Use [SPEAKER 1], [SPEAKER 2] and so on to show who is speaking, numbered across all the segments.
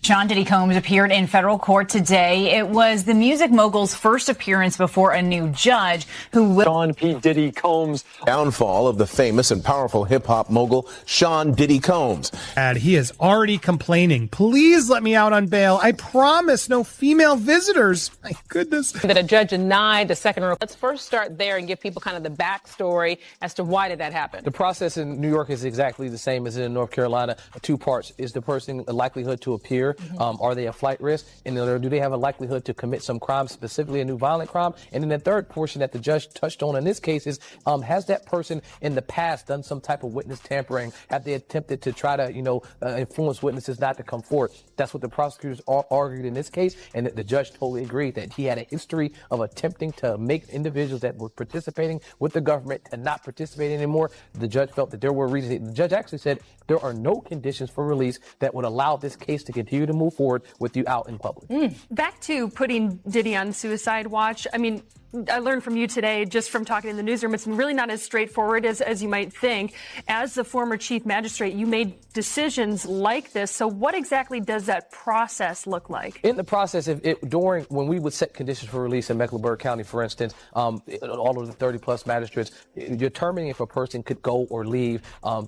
[SPEAKER 1] Sean Diddy Combs appeared in federal court today. It was the music mogul's first appearance before a new judge who will...
[SPEAKER 2] Sean P. Diddy Combs.
[SPEAKER 3] Downfall of the famous and powerful hip-hop mogul Sean Diddy Combs.
[SPEAKER 4] And he is already complaining. Please let me out on bail. I promise no female visitors. My goodness.
[SPEAKER 5] That a judge denied the second. Let's first start there and give people kind of the backstory as to why did that happen.
[SPEAKER 6] The process in New York is exactly the same as in North Carolina. Two parts. Is the person a likelihood to appear? Are they a flight risk? And do they have a likelihood to commit some crime, specifically a new violent crime? And then the third portion that the judge touched on in this case is, has that person in the past done some type of witness tampering? Have they attempted to try to, influence witnesses not to come forward? That's what the prosecutors argued in this case. And the judge totally agreed that he had a history of attempting to make individuals that were participating with the government to not participate anymore. The judge felt that there were reasons. The judge actually said there are no conditions for release that would allow this case to continue to move forward with you out in public.
[SPEAKER 7] Back to putting Diddy on suicide watch. I mean, I learned from you today, just from talking in the newsroom, it's really not as straightforward as you might think. As the former chief magistrate, you made decisions like this. So what exactly does that process look like?
[SPEAKER 6] In the process, when we would set conditions for release in Mecklenburg County, for instance, all of the 30-plus magistrates, determining if a person could go or leave,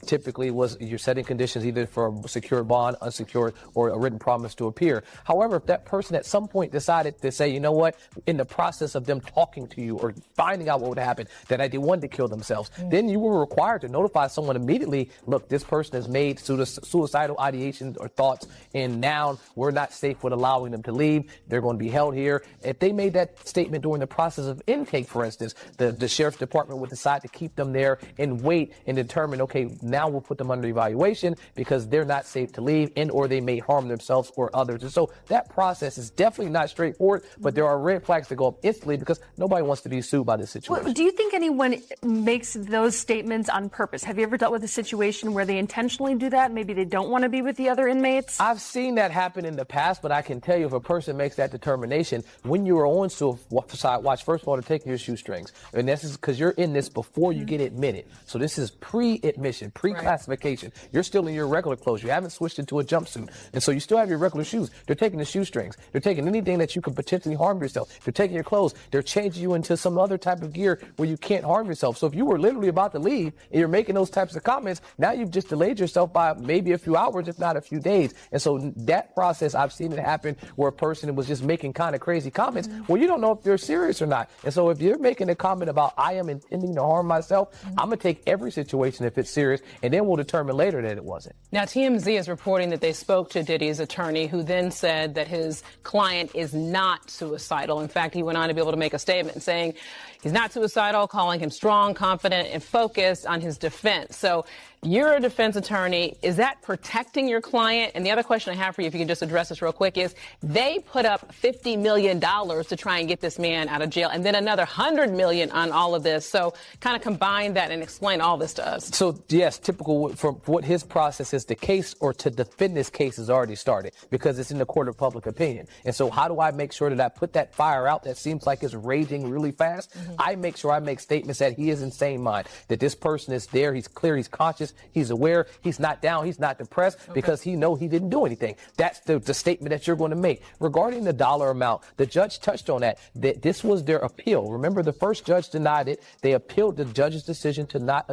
[SPEAKER 6] typically you're setting conditions either for a secured bond, unsecured, or a written promise to appear. However, if that person at some point decided to say, you know what, in the process of them talking to you or finding out what would happen, that they wanted to kill themselves, then you were required to notify someone immediately, look, this person has made suicidal ideations or thoughts, and now we're not safe with allowing them to leave. They're going to be held here. If they made that statement during the process of intake, for instance, the sheriff's department would decide to keep them there and wait and determine, okay, now we'll put them under evaluation because they're not safe to leave and or they may harm themselves or others. And so that process is definitely not straightforward, but there are red flags that go up instantly because nobody wants to be sued by this situation.
[SPEAKER 7] Well, do you think anyone makes those statements on purpose? Have you ever dealt with a situation where they intentionally do that? Maybe they don't want to be with the other inmates?
[SPEAKER 6] I've seen that happen in the past, but I can tell you if a person makes that determination, when you are on suicide watch, first of all, they're taking your shoestrings. And this is because you're in this before you get admitted. So this is pre-admission, pre-classification. Right. You're still in your regular clothes. You haven't switched into a jumpsuit. And so you still have your regular shoes. They're taking the shoestrings. They're taking anything that you could potentially harm yourself. They're taking your clothes. They're changing you into some other type of gear where you can't harm yourself. So if you were literally about to leave and you're making those types of comments, now you've just delayed yourself by maybe a few hours, if not a few days. And so that process, I've seen it happen where a person was just making kind of crazy comments where you don't know if they're serious or not. And so if you're making a comment about I am intending to harm myself, I'm going to take every situation if it's serious, and then we'll determine later that it wasn't.
[SPEAKER 5] Now, TMZ is reporting that they spoke to Diddy's attorney, who then said that his client is not suicidal. In fact, he went on to be able to make a statement saying he's not suicidal, calling him strong, confident, and focused on his defense. So you're a defense attorney. Is that protecting your client? And the other question I have for you, if you can just address this real quick, is they put up $50 million to try and get this man out of jail, and then another $100 million on all of this. So kind of combine that and explain all this to us.
[SPEAKER 6] So, yes, typical for what his process is, the case or to defend this case has already started because it's in the court of public opinion. And so how do I make sure that I put that fire out that seems like it's raging really fast? I make sure I make statements that he is in sane mind, that this person is there, he's clear, he's conscious, he's aware, he's not down, he's not depressed because he know he didn't do anything. That's the statement that you're going to make. Regarding the dollar amount, the judge touched on that this was their appeal. Remember, the first judge denied it. They appealed the judge's decision to not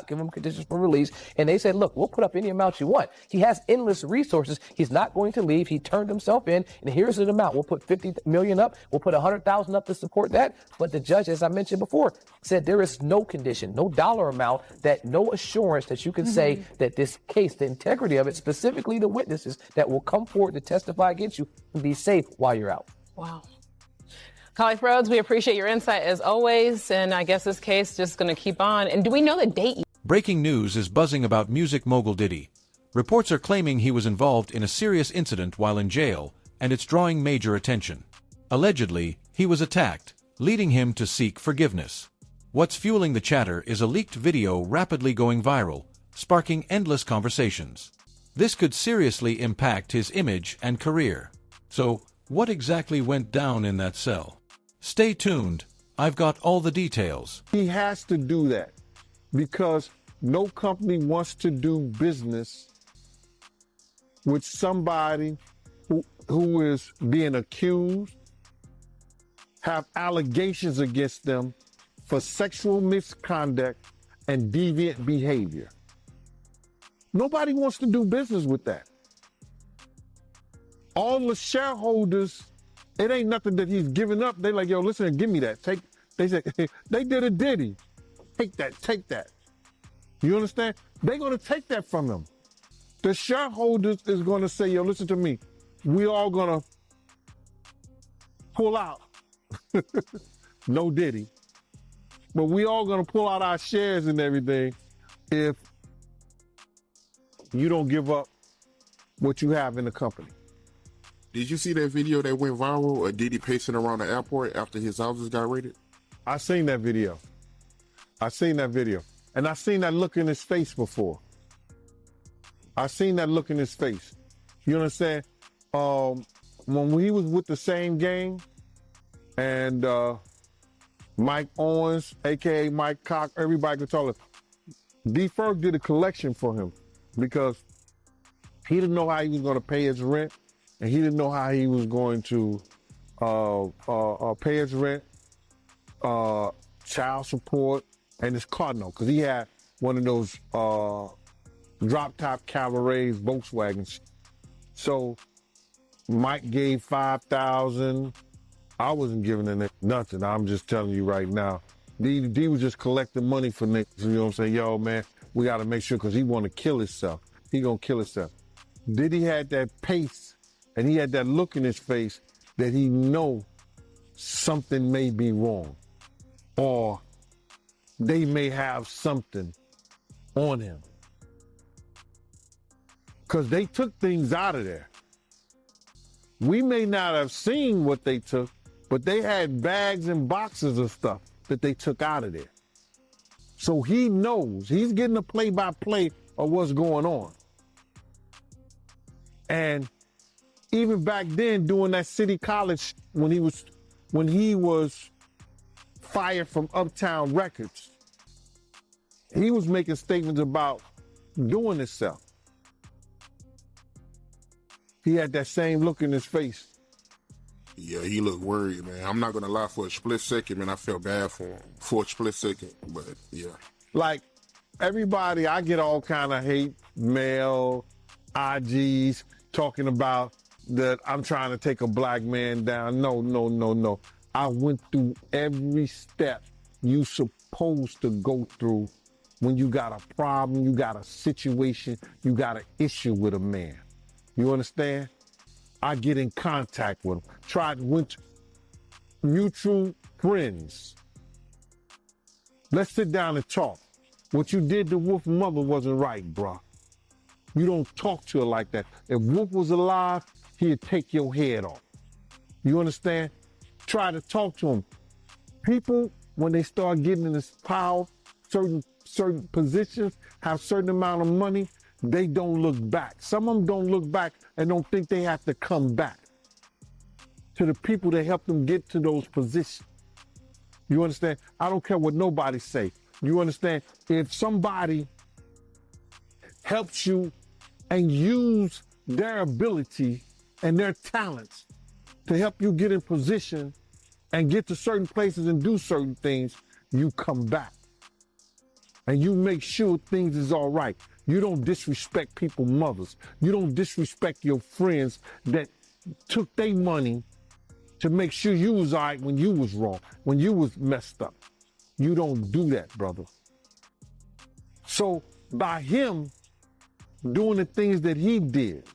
[SPEAKER 6] give him conditions for release. And they said, look, we'll put up any amount you want. He has endless resources. He's not going to leave. He turned himself in, and here's the amount. We'll put $50 million up. We'll put $100,000 up to support that. But the judge, as I mentioned before, said there is no condition, no dollar amount, that no assurance that you can say that this case, the integrity of it, specifically the witnesses that will come forward to testify against you, can be safe while you're out.
[SPEAKER 5] Wow. Colleague Rhodes, we appreciate your insight as always. And I guess this case is just going to keep on. And do we know the date?
[SPEAKER 8] Breaking news is buzzing about music mogul Diddy. Reports are claiming he was involved in a serious incident while in jail, and it's drawing major attention. Allegedly, he was attacked, leading him to seek forgiveness. What's fueling the chatter is a leaked video rapidly going viral, sparking endless conversations. This could seriously impact his image and career. So, what exactly went down in that cell? Stay tuned. I've got all the details.
[SPEAKER 9] He has to do that because no company wants to do business with somebody who is being accused have allegations against them for sexual misconduct and deviant behavior. Nobody wants to do business with that. All the shareholders, it ain't nothing that he's giving up. They like, yo, listen, give me that. They said, they did a Diddy. Take that. You understand? They're going to take that from him. The shareholders is going to say, yo, listen to me. We all going to pull out. No Diddy. But we all going to pull out our shares and everything if you don't give up what you have in the company.
[SPEAKER 2] Did you see that video that went viral of Diddy pacing around the airport after his houses got raided?
[SPEAKER 9] I seen that video. And I seen that look in his face before. I seen that look in his face. You understand? When he was with the same gang and Mike Owens, aka Mike Cock, everybody could tell us, D. Ferg did a collection for him because he didn't know how he was going to pay his rent, and he didn't know how he was going to pay his rent, child support, and his car note, because he had one of those drop-top Cabarets Volkswagens. So Mike gave $5,000. I wasn't giving him nothing. I'm just telling you right now. D was just collecting money for niggas. You know what I'm saying? Yo, man, we got to make sure, because he want to kill himself. He going to kill himself. Diddy had that pace, and he had that look in his face that he know something may be wrong, or they may have something on him. Because they took things out of there. We may not have seen what they took, but they had bags and boxes of stuff that they took out of there. So he knows. He's getting a play-by-play of what's going on. And even back then, doing that City College, when he was fired from Uptown Records, he was making statements about doing himself. He had that same look in his face.
[SPEAKER 2] Yeah, he looked worried, man. I'm not going to lie, for a split second, man, I felt bad for him. For a split second, but yeah.
[SPEAKER 9] Like, everybody, I get all kind of hate mail, IGs, talking about that I'm trying to take a black man down. No. I went through every step you supposed to go through when you got a problem, you got a situation, you got an issue with a man. You understand? I get in contact with him. Went mutual friends. Let's sit down and talk. What you did to Wolf's mother wasn't right, bro. You don't talk to her like that. If Wolf was alive, he'd take your head off. You understand? Try to talk to him. People, when they start getting in this power, certain positions, have certain amount of money, they don't look back. Some of them don't look back and don't think they have to come back to the people that helped them get to those positions. You understand? I don't care what nobody say. You understand? If somebody helps you and use their ability and their talents to help you get in position and get to certain places and do certain things, you come back. And you make sure things is all right. You don't disrespect people's mothers. You don't disrespect your friends that took their money to make sure you was all right when you was wrong, when you was messed up. You don't do that, brother. So by him doing the things that he did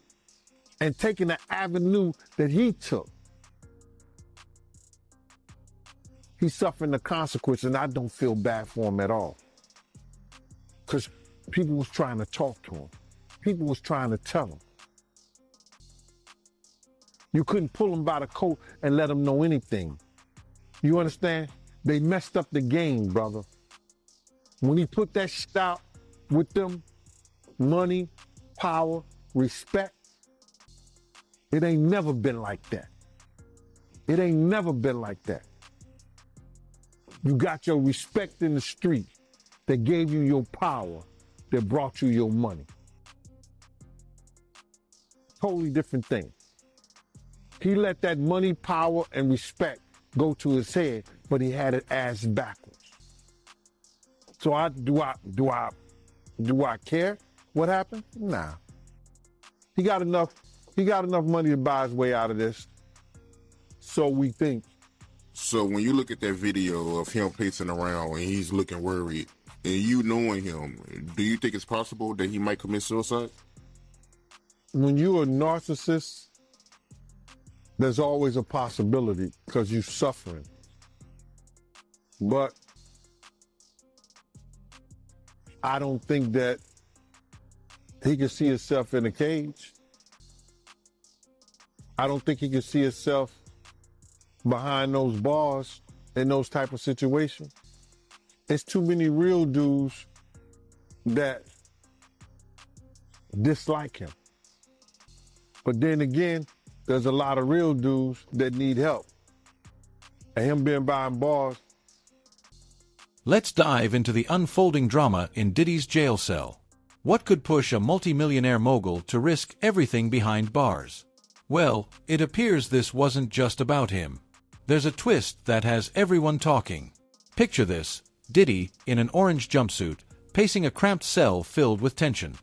[SPEAKER 9] and taking the avenue that he took, he's suffering the consequences, and I don't feel bad for him at all. Because people was trying to talk to him. People was trying to tell him. You couldn't pull him by the coat and let him know anything. You understand? They messed up the game, brother. When he put that shit out with them, money, power, respect, it ain't never been like that. It ain't never been like that. You got your respect in the street that gave you your power, that brought you your money. Totally different thing. He let that money, power, and respect go to his head, but he had it ass backwards. So do I care what happened? Nah. He got enough money to buy his way out of this. So we think.
[SPEAKER 2] So when you look at that video of him pacing around and he's looking worried, and you knowing him, do you think it's possible that he might commit suicide?
[SPEAKER 9] When you're a narcissist, there's always a possibility because you're suffering. But I don't think that he can see himself in a cage. I don't think he can see himself behind those bars in those type of situations. There's too many real dudes that dislike him. But then again, there's a lot of real dudes that need help. And him being behind bars.
[SPEAKER 8] Let's dive into the unfolding drama in Diddy's jail cell. What could push a multimillionaire mogul to risk everything behind bars? Well, it appears this wasn't just about him. There's a twist that has everyone talking. Picture this: Diddy, in an orange jumpsuit, pacing a cramped cell filled with tension.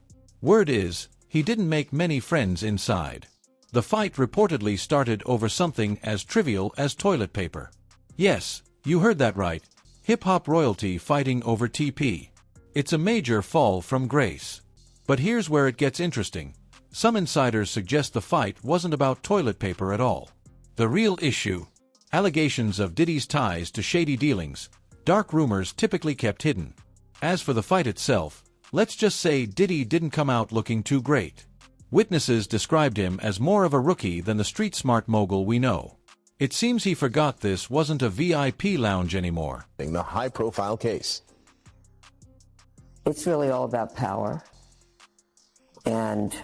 [SPEAKER 8] Word is, he didn't make many friends inside. The fight reportedly started over something as trivial as toilet paper. Yes, you heard that right. Hip-hop royalty fighting over TP. It's a major fall from grace. But here's where it gets interesting. Some insiders suggest the fight wasn't about toilet paper at all. The real issue: allegations of Diddy's ties to shady dealings, dark rumors typically kept hidden. As for the fight itself, let's just say Diddy didn't come out looking too great. Witnesses described him as more of a rookie than the street-smart mogul we know. It seems he forgot this wasn't a VIP lounge anymore.
[SPEAKER 3] The high-profile case.
[SPEAKER 10] It's really all about power and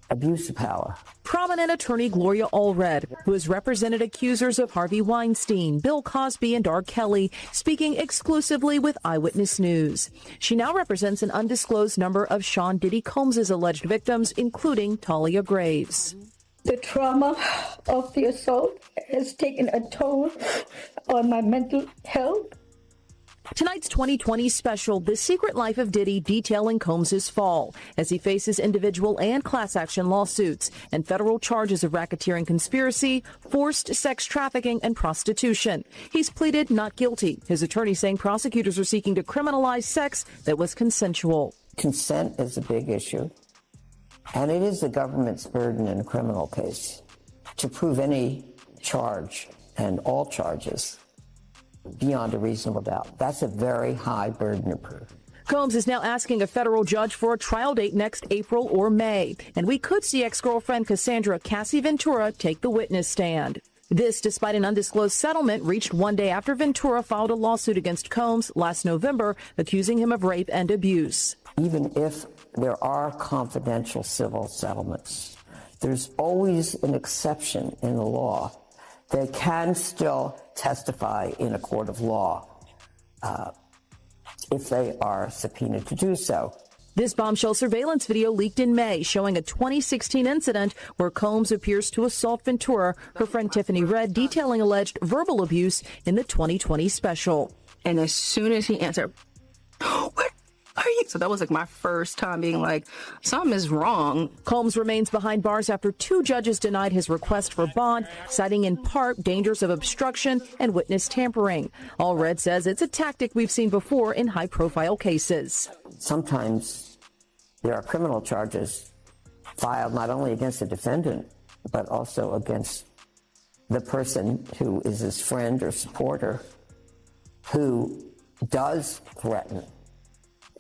[SPEAKER 10] abuse of power.
[SPEAKER 11] Prominent attorney Gloria Allred, who has represented accusers of Harvey Weinstein, Bill Cosby, and R. Kelly, speaking exclusively with Eyewitness News. She now represents an undisclosed number of Sean Diddy Combs' alleged victims, including Talia Graves.
[SPEAKER 12] The trauma of the assault has taken a toll on my mental health.
[SPEAKER 11] Tonight's 2020 special, The Secret Life of Diddy, detailing Combs' fall as he faces individual and class action lawsuits and federal charges of racketeering conspiracy, forced sex trafficking, and prostitution. He's pleaded not guilty, his attorney saying prosecutors are seeking to criminalize sex that was consensual.
[SPEAKER 10] Consent is a big issue, and it is the government's burden in a criminal case to prove any charge and all charges beyond a reasonable doubt. That's a very high burden to prove.
[SPEAKER 11] Combs is now asking a federal judge for a trial date next April or May, and we could see ex-girlfriend Cassandra Cassie Ventura take the witness stand. This despite an undisclosed settlement reached one day after Ventura filed a lawsuit against Combs last November, accusing him of rape and abuse.
[SPEAKER 10] Even if there are confidential civil settlements, there's always an exception in the law. They can still testify in a court of law if they are subpoenaed to do so.
[SPEAKER 11] This bombshell surveillance video leaked in May showing a 2016 incident where Combs appears to assault Ventura, her friend Tiffany Red detailing alleged verbal abuse in the 2020 special.
[SPEAKER 13] And as soon as he answered, "What are you?" So that was like my first time being like, something is wrong.
[SPEAKER 11] Combs remains behind bars after two judges denied his request for bond, citing in part dangers of obstruction and witness tampering. Allred says it's a tactic we've seen before in high-profile cases.
[SPEAKER 10] Sometimes there are criminal charges filed not only against the defendant, but also against the person who is his friend or supporter who does threaten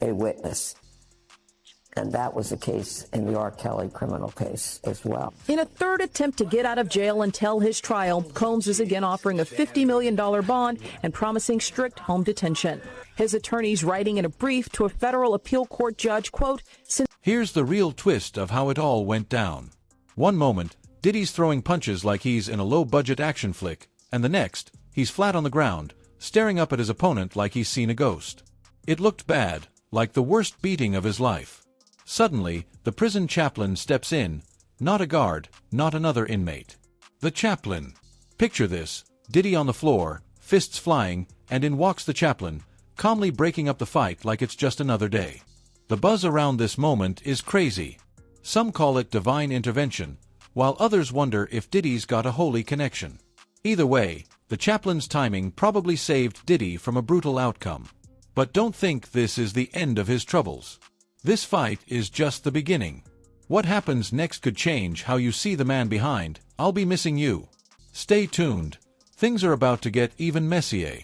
[SPEAKER 10] a witness. And that was the case in the R. Kelly criminal case as well.
[SPEAKER 11] In a third attempt to get out of jail and tell his trial, Combs is again offering a $50 million bond and promising strict home detention. His attorneys writing in a brief to a federal appeal court judge, quote,
[SPEAKER 8] Here's the real twist of how it all went down. One moment, Diddy's throwing punches like he's in a low-budget action flick, and the next, he's flat on the ground, staring up at his opponent like he's seen a ghost. It looked bad, like the worst beating of his life. Suddenly, the prison chaplain steps in, not a guard, not another inmate. The chaplain. Picture this, Diddy on the floor, fists flying, and in walks the chaplain, calmly breaking up the fight like it's just another day. The buzz around this moment is crazy. Some call it divine intervention, while others wonder if Diddy's got a holy connection. Either way, the chaplain's timing probably saved Diddy from a brutal outcome. But don't think this is the end of his troubles. This fight is just the beginning. What happens next could change how you see the man behind "I'll be missing you." Stay tuned. Things are about to get even messier.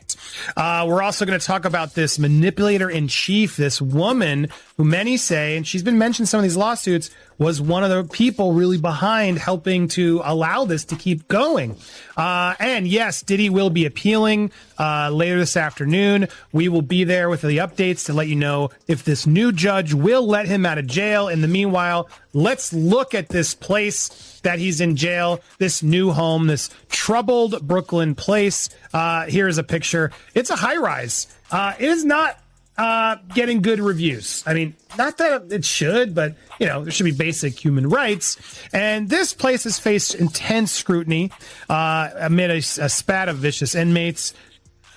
[SPEAKER 4] We're also going to talk about this manipulator-in-chief, this woman who many say, and she's been mentioned in some of these lawsuits, was one of the people really behind helping to allow this to keep going. And yes, Diddy will be appealing later this afternoon. We will be there with the updates to let you know if this new judge will let him out of jail. In the meanwhile, let's look at this place that he's in jail, this new home, this troubled Brooklyn place. Here is a picture. It's a high rise. It is not getting good reviews. I mean, not that it should, but, you know, there should be basic human rights. And this place has faced intense scrutiny amid a spat of vicious inmates,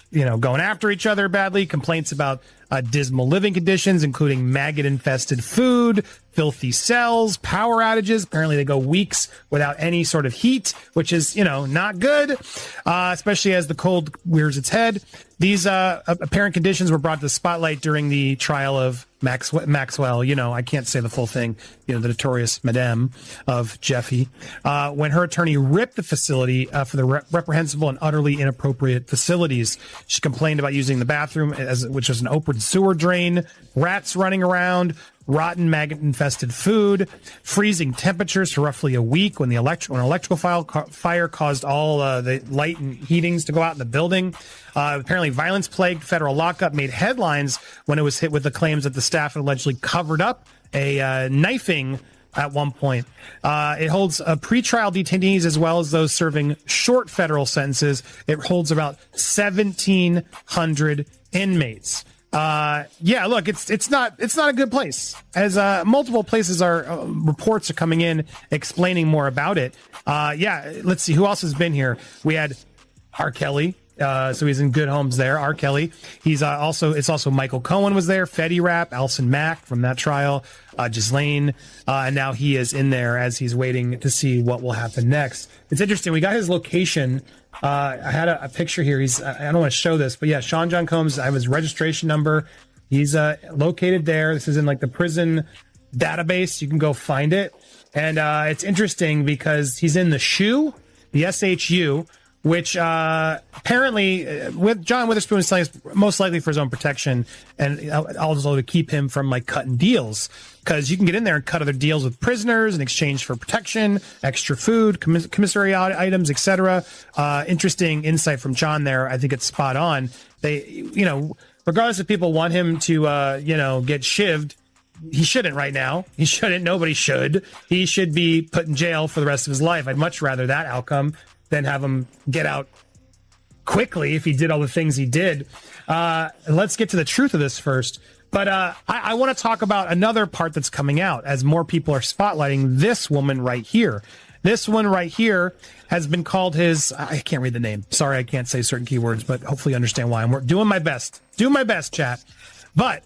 [SPEAKER 4] you know, going after each other badly, complaints about dismal living conditions, including maggot-infested food, filthy cells, power outages. Apparently they go weeks without any sort of heat, which is, you know, not good, especially as the cold rears its head. These apparent conditions were brought to the spotlight during the trial of Maxwell, you know, I can't say the full thing, you know, the notorious Madame of Jeffy, when her attorney ripped the facility for the reprehensible and utterly inappropriate facilities. She complained about using the bathroom, which was an open sewer drain, rats running around, rotten maggot-infested food, freezing temperatures for roughly a week when an electrical fire caused all the light and heatings to go out in the building. Apparently, violence-plagued federal lockup made headlines when it was hit with the claims that the staff had allegedly covered up a knifing at one point. It holds pretrial detainees as well as those serving short federal sentences. It holds about 1,700 inmates. Yeah, look, it's not a good place. As multiple places reports are coming in explaining more about it. Yeah, let's see who else has been here. We had R. Kelly. So he's in good homes there. R. Kelly. It's also Michael Cohen was there. Fetty Rap, Alison Mack from that trial, Ghislaine, and now he is in there as he's waiting to see what will happen next. It's interesting. We got his location. I had a picture here. I don't want to show this, but yeah, Sean John Combs. I have his registration number. He's located there. This is in like the prison database. You can go find it. And it's interesting because he's in the SHU, the SHU, which apparently with John Witherspoon is telling us most likely for his own protection and also to keep him from like cutting deals, because you can get in there and cut other deals with prisoners in exchange for protection, extra food, commissary items, etc. Interesting insight from John there. I think it's spot on. They, you know, regardless if people want him to, you know, get shivved, he shouldn't right now. He shouldn't. Nobody should. He should be put in jail for the rest of his life. I'd much rather that outcome than have him get out quickly if he did all the things he did. Let's get to the truth of this first. But I want to talk about another part that's coming out as more people are spotlighting this woman right here. This one right here has been called I can't read the name. Sorry, I can't say certain keywords, but hopefully you understand why. I'm doing my best. Doing my best, chat. But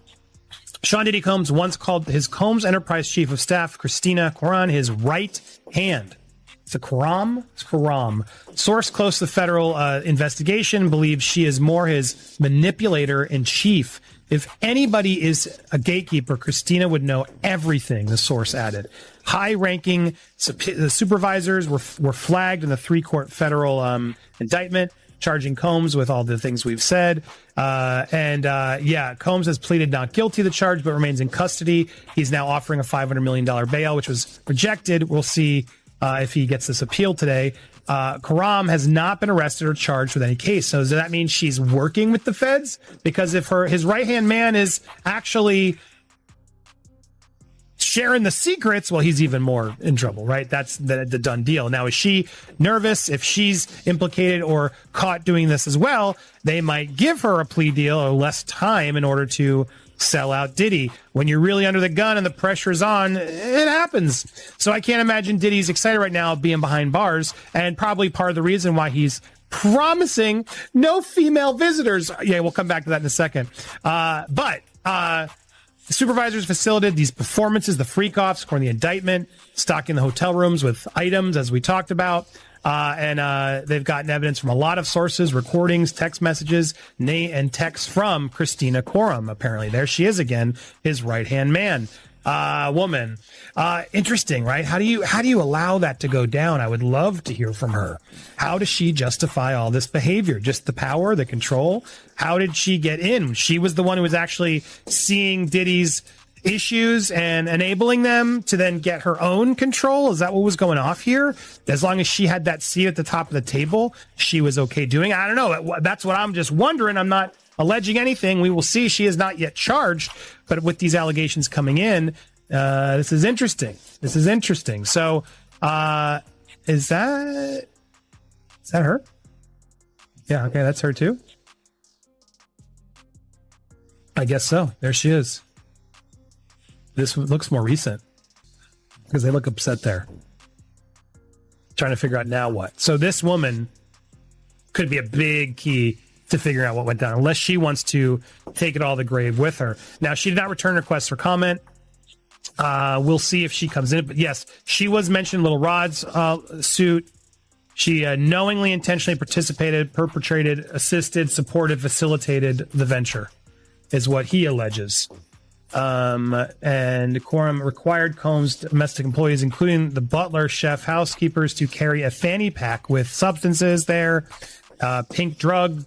[SPEAKER 4] Sean Diddy Combs once called his Combs Enterprise Chief of Staff, Christina Quran, his right hand. It's a Quram? It's Quram. Source close to the federal investigation believes she is more his manipulator in chief. If anybody is a gatekeeper, Christina would know everything, the source added. High-ranking supervisors were flagged in the 3-court federal indictment, charging Combs with all the things we've said. Yeah, Combs has pleaded not guilty to the charge, but remains in custody. He's now offering a $500 million bail, which was rejected. We'll see if he gets this appeal today. Karam has not been arrested or charged with any case. So does that mean she's working with the feds? Because if his right-hand man is actually sharing the secrets, well, he's even more in trouble, right? That's the done deal. Now, is she nervous? If she's implicated or caught doing this as well, they might give her a plea deal or less time in order to sell out Diddy. When you're really under the gun and the pressure's on, it happens. So I can't imagine Diddy's excited right now being behind bars, and probably part of the reason why he's promising no female visitors. Yeah, we'll come back to that in a second. But the supervisors facilitated these performances, the freak-offs, according to the indictment, stocking the hotel rooms with items, as we talked about. And they've gotten evidence from a lot of sources, recordings, text messages, and texts from Christina Coram. Apparently, there she is again, his right-hand woman. Interesting, right? How do you allow that to go down? I would love to hear from her. How does she justify all this behavior? Just the power, the control? How did she get in? She was the one who was actually seeing Diddy's issues and enabling them to then get her own control. Is that what was going off here? As long as she had that seat at the top of the table, she was okay doing. I don't know. That's what I'm just wondering. I'm not alleging anything. We will see. She is not yet charged, but with these allegations coming in, this is interesting. So, is that her? Yeah. Okay. That's her too. I guess so. There she is. This looks more recent because they look upset there. Trying to figure out now what. So this woman could be a big key to figuring out what went down, unless she wants to take it all to the grave with her. Now, she did not return requests for comment. We'll see if she comes in. But yes, she was mentioned in Little Rod's suit. She knowingly, intentionally participated, perpetrated, assisted, supported, facilitated the venture, is what he alleges. And Coram required Combs' domestic employees, including the butler, chef, housekeepers, to carry a fanny pack with substances there, pink drug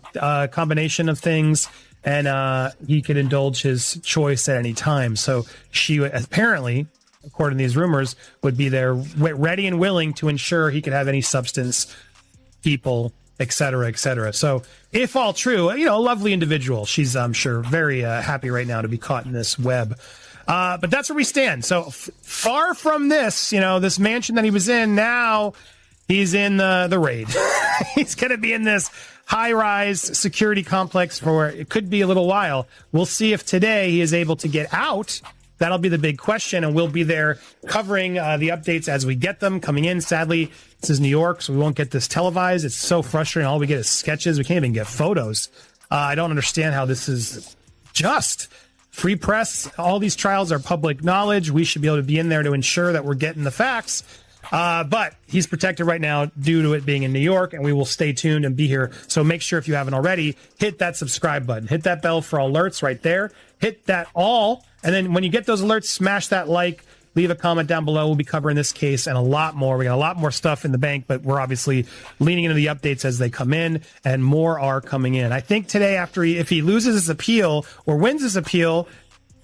[SPEAKER 4] combination of things, and he could indulge his choice at any time. So she apparently, according to these rumors, would be there ready and willing to ensure he could have any substance, people, et cetera, et cetera. So if all true, a lovely individual. She's, I'm sure, very happy right now to be caught in this web. But that's where we stand. So far from this, this mansion that he was in, now he's in the raid. He's going to be in this high-rise security complex for, it could be a little while. We'll see if today he is able to get out. That'll be the big question, and we'll be there covering the updates as we get them coming in. Sadly, this is New York, so we won't get this televised. It's so frustrating. All we get is sketches. We can't even get photos. I don't understand how this is just. Free press, all these trials are public knowledge. We should be able to be in there to ensure that we're getting the facts. But he's protected right now due to it being in New York, and we will stay tuned and be here. So make sure, if you haven't already, hit that subscribe button. Hit that bell for alerts right there. Hit that all. And then when you get those alerts, smash that like, leave a comment down below. We'll be covering this case and a lot more. We got a lot more stuff in the bank, but we're obviously leaning into the updates as they come in, and more are coming in. I think today, if he loses his appeal or wins his appeal,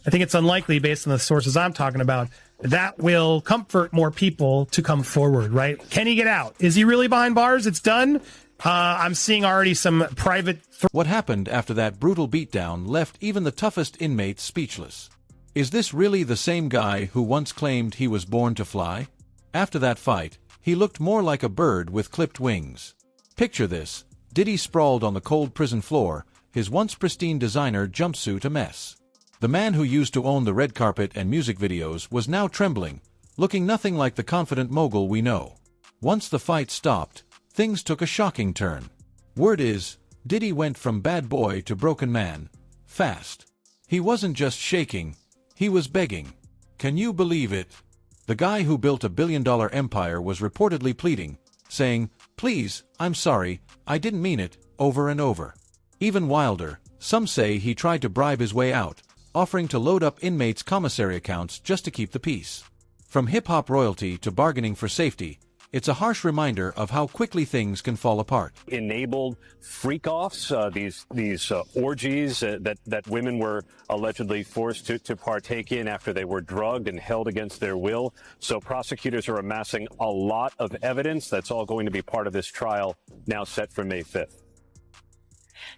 [SPEAKER 4] I think it's unlikely, based on the sources I'm talking about, that will comfort more people to come forward, right? Can he get out? Is he really behind bars? It's done. I'm seeing already some private...
[SPEAKER 8] What happened after that brutal beatdown left even the toughest inmates speechless. Is this really the same guy who once claimed he was born to fly? After that fight, he looked more like a bird with clipped wings. Picture this: Diddy sprawled on the cold prison floor, his once pristine designer jumpsuit a mess. The man who used to own the red carpet and music videos was now trembling, looking nothing like the confident mogul we know. Once the fight stopped, things took a shocking turn. Word is, Diddy went from bad boy to broken man, fast. He wasn't just shaking, he was begging. Can you believe it? The guy who built a billion-dollar empire was reportedly pleading, saying, "Please, I'm sorry, I didn't mean it," over and over. Even wilder, some say he tried to bribe his way out, offering to load up inmates' commissary accounts just to keep the peace. From hip-hop royalty to bargaining for safety, it's a harsh reminder of how quickly things can fall apart.
[SPEAKER 14] Enabled freak-offs, these orgies that women were allegedly forced to partake in after they were drugged and held against their will. So prosecutors are amassing a lot of evidence. That's all going to be part of this trial, now set for May 5th.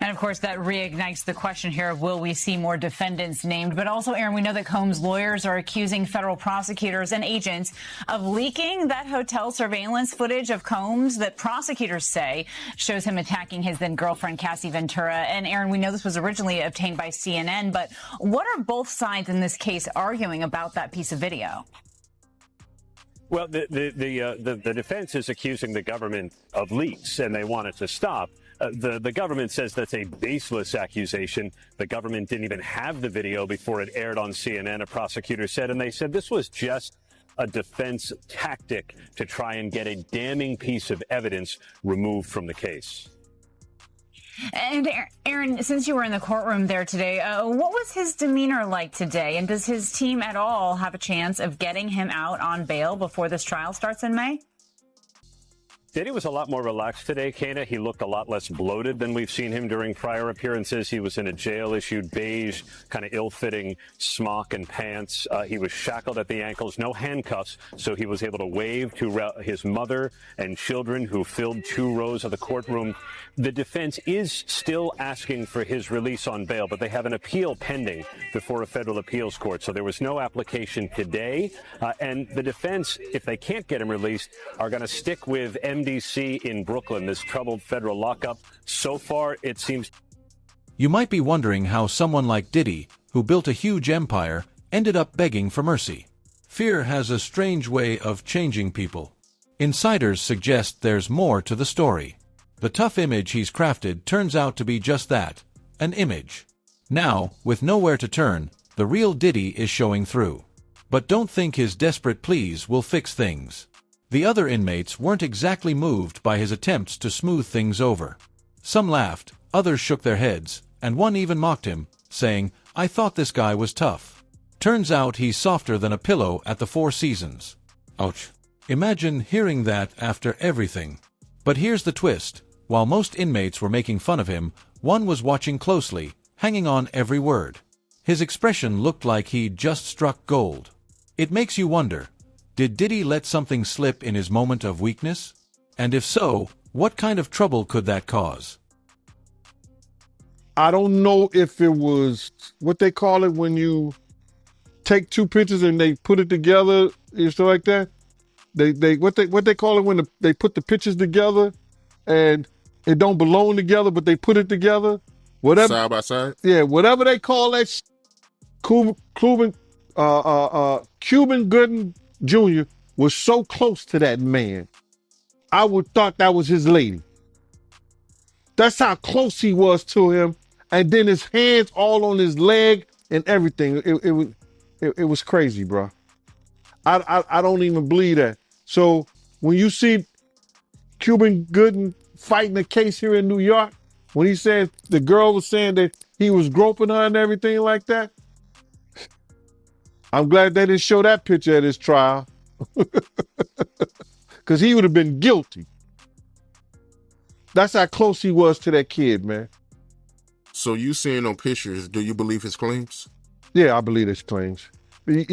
[SPEAKER 1] And of course, that reignites the question here of will we see more defendants named? But also, Aaron, we know that Combs' lawyers are accusing federal prosecutors and agents of leaking that hotel surveillance footage of Combs that prosecutors say shows him attacking his then girlfriend, Cassie Ventura. And Aaron, we know this was originally obtained by CNN, but what are both sides in this case arguing about that piece of video?
[SPEAKER 14] Well, the defense is accusing the government of leaks, and they want it to stop. The government says that's a baseless accusation. The government didn't even have the video before it aired on CNN, a prosecutor said, and they said this was just a defense tactic to try and get a damning piece of evidence removed from the case.
[SPEAKER 1] And Aaron, since you were in the courtroom there today, what was his demeanor like today? And does his team at all have a chance of getting him out on bail before this trial starts in May?
[SPEAKER 14] Diddy was a lot more relaxed today, Kana. He looked a lot less bloated than we've seen him during prior appearances. He was in a jail-issued beige, kind of ill-fitting smock and pants. He was shackled at the ankles, no handcuffs, so he was able to wave to his mother and children who filled 2 rows of the courtroom. The defense is still asking for his release on bail, but they have an appeal pending before a federal appeals court, so there was no application today. And the defense, if they can't get him released, are going to stick with MDC in Brooklyn, this troubled federal lockup. So far, it seems.
[SPEAKER 8] You might be wondering how someone like Diddy, who built a huge empire, ended up begging for mercy. Fear has a strange way of changing people. Insiders suggest there's more to the story. The tough image he's crafted turns out to be just that, an image. Now, with nowhere to turn, the real Diddy is showing through. But don't think his desperate pleas will fix things. The other inmates weren't exactly moved by his attempts to smooth things over. Some laughed, others shook their heads, and one even mocked him, saying, "I thought this guy was tough. Turns out he's softer than a pillow at the Four Seasons." Ouch. Imagine hearing that after everything. But here's the twist. While most inmates were making fun of him, one was watching closely, hanging on every word. His expression looked like he'd just struck gold. It makes you wonder, did Diddy let something slip in his moment of weakness? And if so, what kind of trouble could that cause?
[SPEAKER 9] I don't know if it was what they call it when you take 2 pictures and they put it together and stuff like that. What they call it when they put the pictures together and it don't belong together, but they put it together. Whatever,
[SPEAKER 2] side by side.
[SPEAKER 9] Yeah, whatever they call that. Cuban Gooding Jr. was so close to that man. I would thought that was his lady. That's how close he was to him. And then his hands all on his leg and everything. It was crazy, bro. I don't even believe that. So when you see Cuban Gooding fighting a case here in New York, when he said the girl was saying that he was groping her and everything like that, I'm glad they didn't show that picture at his trial. Because he would have been guilty. That's how close he was to that kid, man.
[SPEAKER 2] So you seeing on pictures, do you believe his claims?
[SPEAKER 9] Yeah, I believe his claims.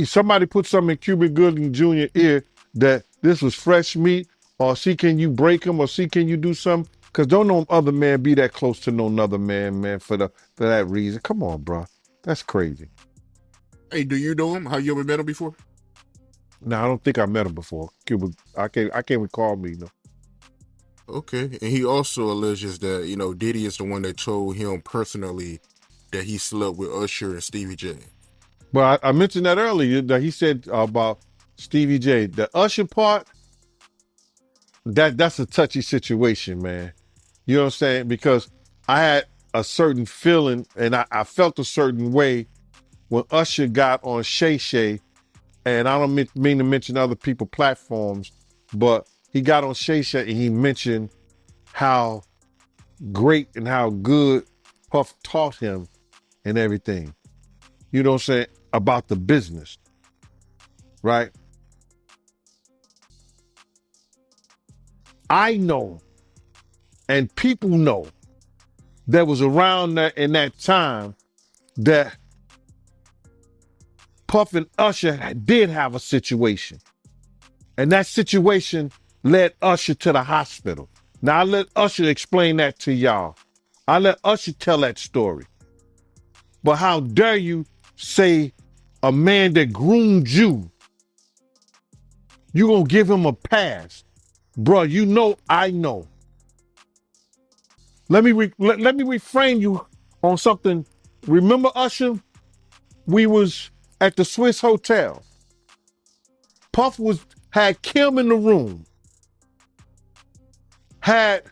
[SPEAKER 9] Somebody put something in Cuban Gooding Jr. ear that this was fresh meat, or see can you break him, or see can you do something? Because don't no other man be that close to no other man, for that reason. Come on, bro. That's crazy.
[SPEAKER 2] Hey, do you know him? Have you ever met him before?
[SPEAKER 9] No, I don't think I met him before. Cuba, I can't recall me, no.
[SPEAKER 2] Okay, and he also alleges that, Diddy is the one that told him personally that he slept with Usher and Stevie J.
[SPEAKER 9] But I mentioned that earlier, that he said about Stevie J. The Usher part, that's a touchy situation, man. You know what I'm saying? Because I had a certain feeling, and I felt a certain way when Usher got on Shay Shay, and I don't mean to mention other people's platforms, but he got on Shay Shay and he mentioned how great and how good Puff taught him and everything. You know what I'm saying? About the business, right? I know, and people know, that was around that in that time that Puff and Usher did have a situation. And that situation led Usher to the hospital. Now, I let Usher explain that to y'all. I let Usher tell that story. But how dare you say a man that groomed you, you gonna give him a pass? Bruh, you know I know. Let me reframe you on something. Remember Usher? We was at the Swiss Hotel. Puff had Kim in the room. Had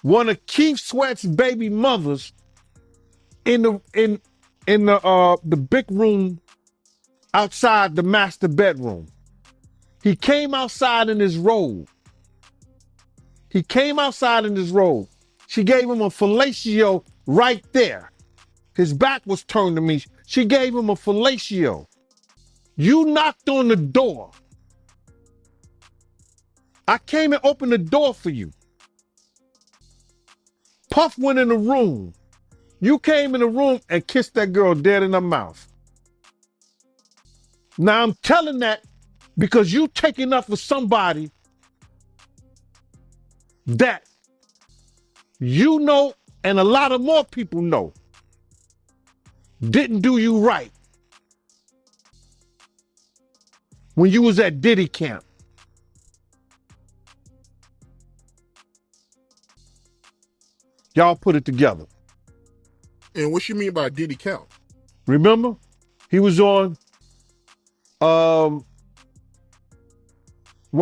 [SPEAKER 9] one of Keith Sweat's baby mothers in the big room outside the master bedroom. He came outside in his robe. She gave him a fellatio right there. His back was turned to me. She gave him a fellatio. You knocked on the door. I came and opened the door for you. Puff went in the room. You came in the room and kissed that girl dead in her mouth. Now I'm telling that because you taking up for somebody that you know and a lot of more people know didn't do you right when you was at Diddy camp. Y'all put it together.
[SPEAKER 2] And what you mean by Diddy camp?
[SPEAKER 9] Remember? He was on one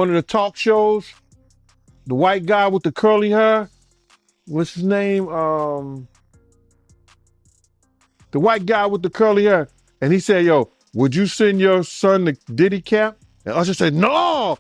[SPEAKER 9] of the talk shows. The white guy with the curly hair. What's his name? The white guy with the curly hair. And he said, yo, would you send your son to Diddy camp? And Usher said, no.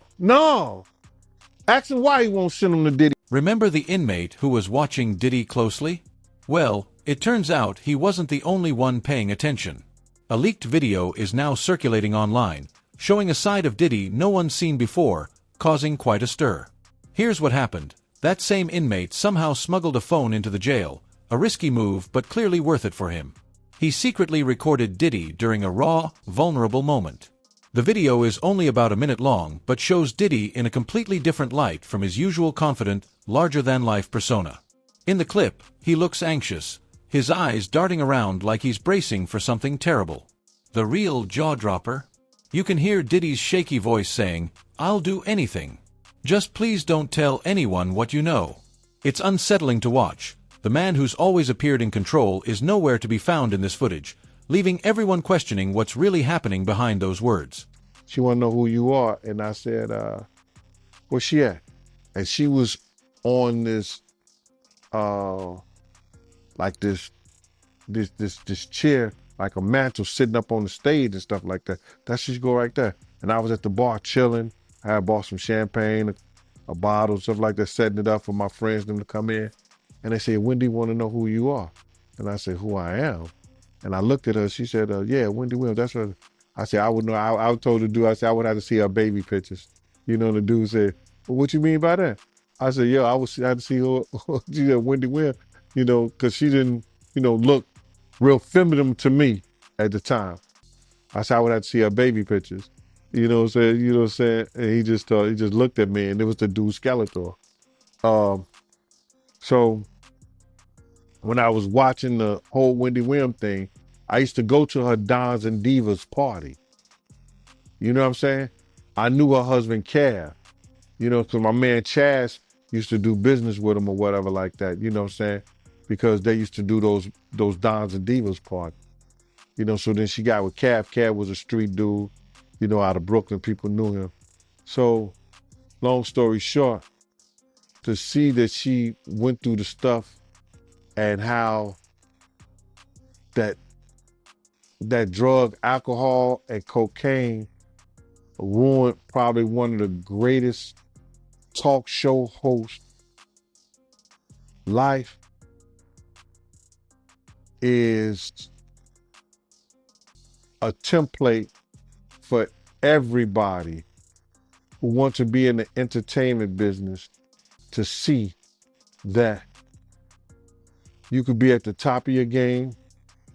[SPEAKER 9] Ask him why he won't send him to Diddy.
[SPEAKER 8] Remember the inmate who was watching Diddy closely? Well, it turns out he wasn't the only one paying attention. A leaked video is now circulating online, showing a side of Diddy no one's seen before, causing quite a stir. Here's what happened. That same inmate somehow smuggled a phone into the jail, a risky move but clearly worth it for him. He secretly recorded Diddy during a raw, vulnerable moment. The video is only about a minute long but shows Diddy in a completely different light from his usual confident, larger-than-life persona. In the clip, he looks anxious, his eyes darting around like he's bracing for something terrible. The real jaw-dropper? You can hear Diddy's shaky voice saying, "I'll do anything. Just please don't tell anyone what you know." It's unsettling to watch. The man who's always appeared in control is nowhere to be found in this footage, leaving everyone questioning what's really happening behind those words.
[SPEAKER 9] She want to know who you are. And I said, where's she at? And she was on this, like this chair, like a mantle sitting up on the stage and stuff like that. That's just go right there. And I was at the bar chilling. I had bought some champagne, a bottle, stuff like that, setting it up for my friends them to come in. And they said, Wendy want to know who you are. And I said, who I am. And I looked at her, she said, yeah, Wendy Williams, that's her. I said, I would know, I told the dude, I said, I would have to see her baby pictures. You know, the dude said, well, what you mean by that? I said, yeah, I had to see her, she said, Wendy Williams, you know, because she didn't, you know, look real feminine to me at the time. I said, I would have to see her baby pictures. You know what I'm saying? And he just looked at me and it was the dude Skeletor. So when I was watching the whole Wendy Williams thing, I used to go to her Dons and Divas party. You know what I'm saying? I knew her husband Cav, you know, because my man Chaz used to do business with him or whatever like that, you know what I'm saying? Because they used to do those Dons and Divas parties. You know, so then she got with Cav. Cav was a street dude, you know, out of Brooklyn, people knew him. So, long story short, to see that she went through the stuff and how that drug, alcohol, and cocaine ruined probably one of the greatest talk show hosts' life is a template for everybody who wants to be in the entertainment business to see that you could be at the top of your game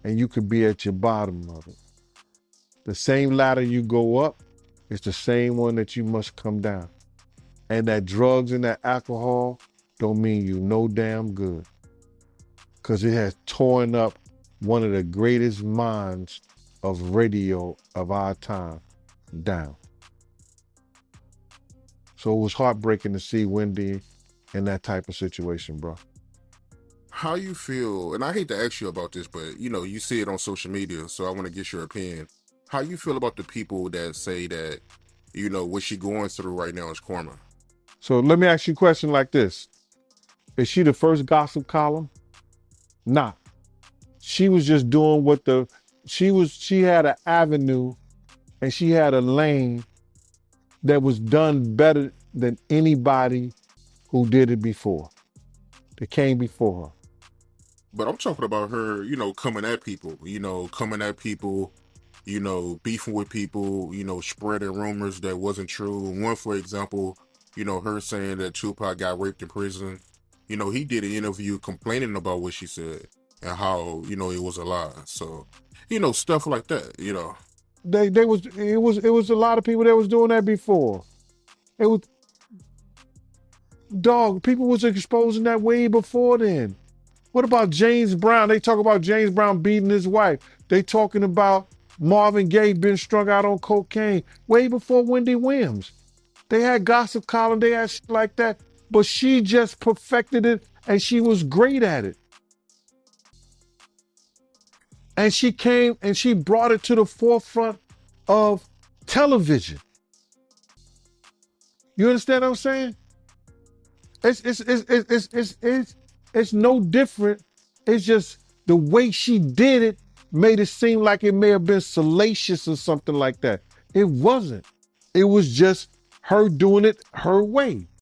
[SPEAKER 9] and you could be at your bottom of it. The same ladder you go up is the same one that you must come down. And that drugs and that alcohol don't mean you no damn good. because it has torn up one of the greatest minds of radio of our time down. So it was heartbreaking to see Wendy in that type of situation, bro.
[SPEAKER 2] How you feel, and I hate to ask you about this, but you see it on social media, so I want to get your opinion. How you feel about the people that say that, what she going through right now is karma?
[SPEAKER 9] So let me ask you a question like this. Is she the first gossip column? Nah. She was just doing she had an avenue and she had a lane that was done better than anybody who did it before. That came before her.
[SPEAKER 2] But I'm talking about her, coming at people, beefing with people, spreading rumors that wasn't true. One, for example, her saying that Tupac got raped in prison. He did an interview complaining about what she said and how, it was a lie. So, stuff like that,
[SPEAKER 9] It was a lot of people that was doing that before. It was, people was exposing that way before then. What about James Brown? They talk about James Brown beating his wife. They talking about Marvin Gaye being strung out on cocaine way before Wendy Williams. They had gossip column, they had shit like that, but she just perfected it and she was great at it. And she came and she brought it to the forefront of television. You understand what I'm saying? It's no different. It's just the way she did it made it seem like it may have been salacious or something like that. It wasn't. It was just her doing it her way.